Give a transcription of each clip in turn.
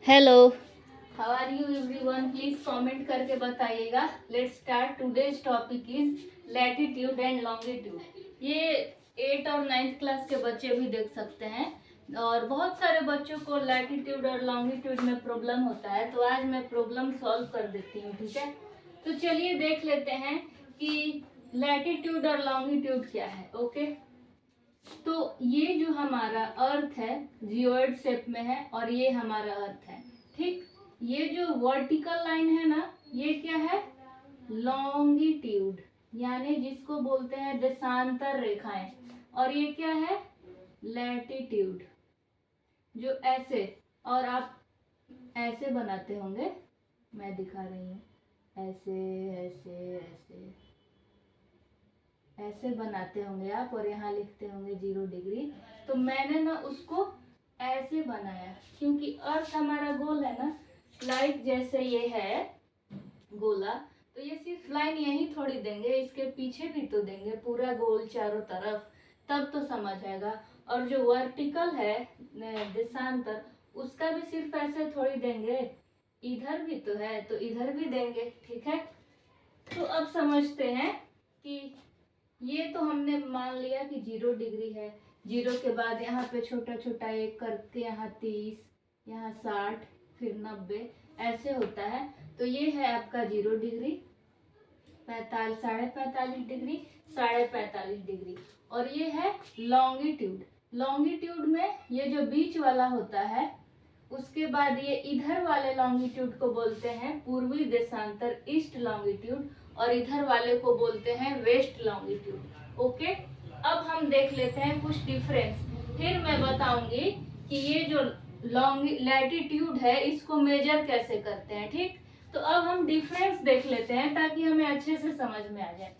Hello, how are you everyone? Please comment करके बताइएगा। Let's start. Today's topic is latitude and longitude. ये 8 और 9th class के बच्चे भी देख सकते हैं और बहुत सारे बच्चों को लैटिट्यूड और लॉन्गिट्यूड में प्रॉब्लम होता है, तो आज मैं प्रॉब्लम सॉल्व कर देती हूँ। ठीक है, तो चलिए देख लेते हैं कि लैटिट्यूड और लॉन्गिट्यूड क्या है। ओके, तो ये जो हमारा अर्थ है जियोइड शेप में है और ये हमारा अर्थ है। ठीक, ये जो वर्टिकल लाइन है ना, ये क्या है? लॉन्गिट्यूड, यानी जिसको बोलते हैं देशांतर रेखाएं। और ये क्या है? लैटिट्यूड, जो ऐसे, और आप ऐसे बनाते होंगे, मैं दिखा रही हूँ, ऐसे ऐसे ऐसे ऐसे बनाते होंगे आप और यहाँ लिखते होंगे 0 डिग्री। तो मैंने ना उसको ऐसे बनाया क्योंकि अर्थ हमारा गोल है ना, लाइक जैसे ये है गोला, तो ये सिर्फ लाइन यही थोड़ी देंगे, इसके पीछे भी तो देंगे पूरा गोल चारों तरफ, तब तो समझ आएगा। और जो वर्टिकल है देशांतर, उसका भी सिर्फ ऐसे थोड़ी देंगे, इधर भी तो है तो इधर भी देंगे। ठीक है, तो अब समझते हैं कि ये तो हमने मान लिया कि 0 डिग्री है। 0 के बाद यहाँ पे छोटा छोटा एक करके यहाँ 30, यहाँ 60, फिर 90, ऐसे होता है। तो ये है आपका 0 डिग्री, 45, 45.5 डिग्री, 45.5 डिग्री। और ये है लॉन्गिट्यूड। लॉन्गिट्यूड में ये जो बीच वाला होता है, उसके बाद ये इधर वाले लॉन्गिट्यूड को बोलते हैं पूर्वी देशांतर, ईस्ट लॉन्गिट्यूड, और इधर वाले को बोलते हैं वेस्ट लॉन्गिट्यूड। ओके, अब हम देख लेते हैं कुछ डिफरेंस, फिर मैं बताऊंगी कि ये जो लैटिट्यूड है इसको मेजर कैसे करते हैं। ठीक, तो अब हम डिफरेंस देख लेते हैं ताकि हमें अच्छे से समझ में आ जाए।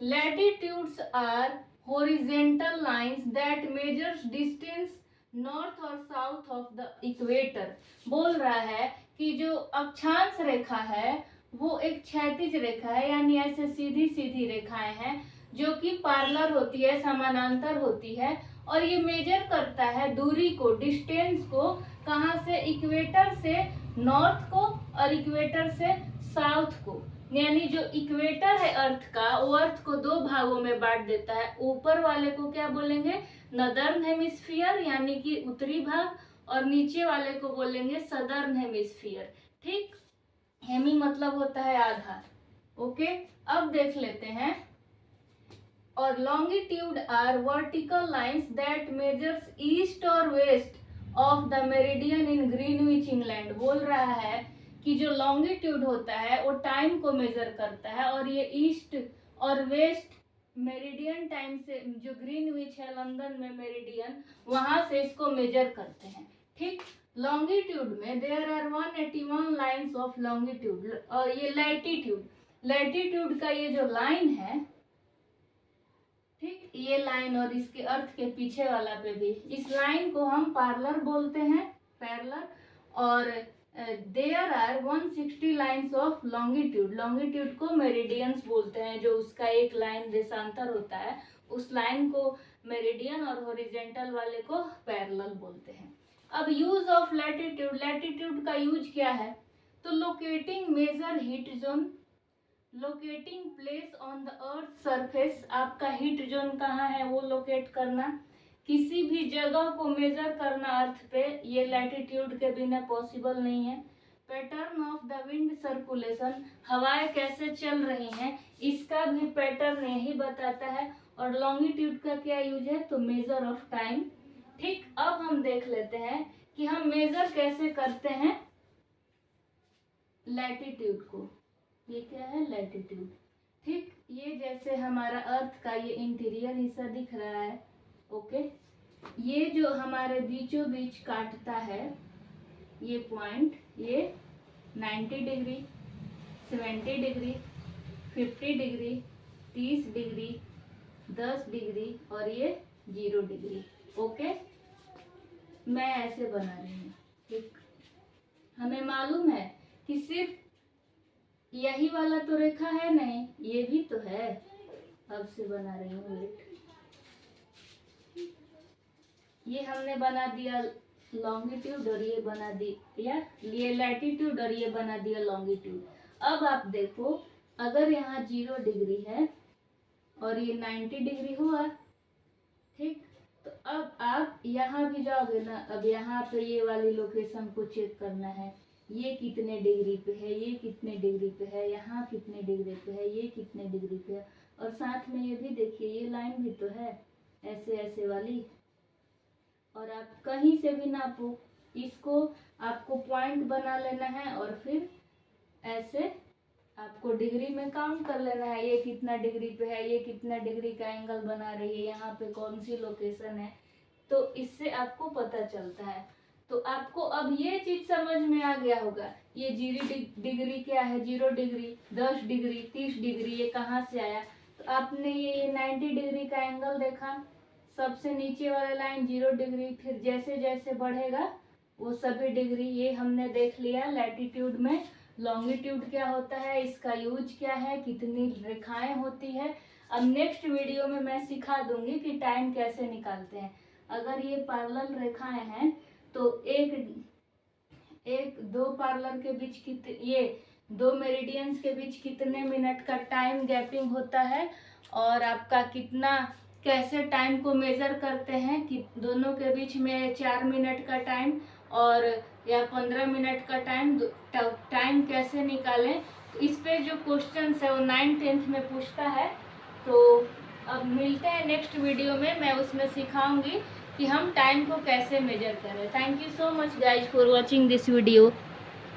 Latitudes are horizontal lines that measures distance north और साउथ ऑफ द इक्वेटर। बोल रहा है कि जो अक्षांश रेखा है वो एक क्षैतिज रेखा है, यानी ऐसे सीधी सीधी रेखाएं हैं जो कि पैरेलल होती है, समानांतर होती है, और ये मेजर करता है दूरी को, डिस्टेंस को, कहाँ से? इक्वेटर से नॉर्थ को और इक्वेटर से साउथ को। यानी जो इक्वेटर है अर्थ का, वो अर्थ को दो भागों में बांट देता है। ऊपर वाले को क्या बोलेंगे? नदर्न हेमिस्फीयर, यानी कि उत्तरी भाग, और नीचे वाले को बोलेंगे सदर्न हेमिस्फीयर। ठीक, हेमी मतलब होता है आधार। ओके, अब देख लेते हैं। और longitude are vertical lines that measures east or west of the meridian in Greenwich England. बोल रहा है कि जो लॉन्गिट्यूड होता है वो टाइम को मेजर करता है, और ये east or waste meridian time से, जो ग्रीनविच है लंदन में मेरिडियन, वहां से इसको मेजर करते हैं। ठीक, लॉन्गिट्यूड में there are 181 lines of longitude. और ये लैटिट्यूड, लैटिट्यूड का ये जो लाइन है, ठीक, ये लाइन और इसके अर्थ के पीछे वाला पे भी, इस लाइन को हम पैरेलल बोलते हैं, पैरेलल। और there are 160 lines of longitude. Longitude को मेरिडियंस बोलते हैं, जो उसका एक लाइन देशांतर होता है, उस लाइन को मेरिडियन, और हॉरिजेंटल वाले को पैरेलल बोलते हैं। अब यूज ऑफ लैटिट्यूड, लैटिट्यूड का यूज क्या है? तो locating major heat zone, locating place on the earth surface, आपका हीट जोन कहाँ है वो लोकेट करना, किसी भी जगह को मेजर करना अर्थ पे, ये लैटिट्यूड के बिना पॉसिबल नहीं है। Pattern of the wind circulation, हवाएं कैसे चल रही हैं इसका भी पैटर्न यही बताता है। और लॉन्गिट्यूड का क्या यूज है? तो मेजर ऑफ टाइम। ठीक, अब हम देख लेते हैं कि हम मेजर कैसे करते हैं लैटिट्यूड को। ये क्या है? लैटिट्यूड। ठीक, ये जैसे हमारा अर्थ का ये इंटीरियर हिस्सा दिख रहा है। ओके, ये जो हमारे बीचों बीच काटता है ये पॉइंट, ये 90 degree, 70 degree, 50 degree, 30 degree, 10 degree, और ये 0 डिग्री। ओके, मैं ऐसे बना रही हूँ। ठीक, हमें मालूम है कि सिर्फ यही वाला तो रेखा है नहीं, ये भी तो है। अब से बना रही हूँ, वेट, ये हमने बना दिया लॉन्गिट्यूड और ये बना दी या ये लैटिट्यूड और ये बना दिया लॉन्गिट्यूड। अब आप देखो अगर यहाँ 0 डिग्री है और ये 90 डिग्री हुआ, ठीक, तो अब आप यहाँ भी जाओगे ना, अब यहाँ पे ये वाली लोकेशन को चेक करना है, ये कितने डिग्री पे है, ये कितने डिग्री पे है, यहाँ कितने डिग्री पे है, ये कितने डिग्री पे है, और साथ में ये भी देखिए ये लाइन भी तो है ऐसे ऐसे वाली, और आप कहीं से भी नापो, इसको आपको पॉइंट बना लेना है और फिर ऐसे आपको डिग्री में काउंट कर लेना है, ये कितना डिग्री पे है, ये कितना डिग्री का एंगल बना रही है, यहाँ पे कौन सी लोकेशन है, तो इससे आपको पता चलता है। तो आपको अब ये चीज समझ में आ गया होगा, ये 0 डिग्री क्या है, 0 डिग्री, 10 डिग्री, 30 डिग्री, ये कहाँ से आया। तो आपने ये 90 डिग्री का एंगल देखा, सबसे नीचे वाला लाइन 0 डिग्री, फिर जैसे जैसे बढ़ेगा वो सभी डिग्री, ये हमने देख लिया लैटिट्यूड में। लॉन्गिट्यूड क्या होता है, इसका यूज क्या है, कितनी रेखाएं होती है। अब नेक्स्ट वीडियो में मैं सिखा दूंगी कि टाइम कैसे निकालते हैं। अगर ये पैरेलल रेखाएं हैं तो दो पैरेलल के बीच कितने, ये 2 मेरिडियंस के बीच कितने मिनट का टाइम गैपिंग होता है, और आपका कितना, कैसे टाइम को मेजर करते हैं कि दोनों के बीच में 4 मिनट का टाइम और या 15 मिनट का टाइम कैसे निकालें। तो इस पे जो क्वेश्चन है वो 9th 10th में पूछता है। तो अब मिलते हैं नेक्स्ट वीडियो में, मैं उसमें सिखाऊंगी कि हम टाइम को कैसे मेजर करें। Thank you so much guys for watching this video.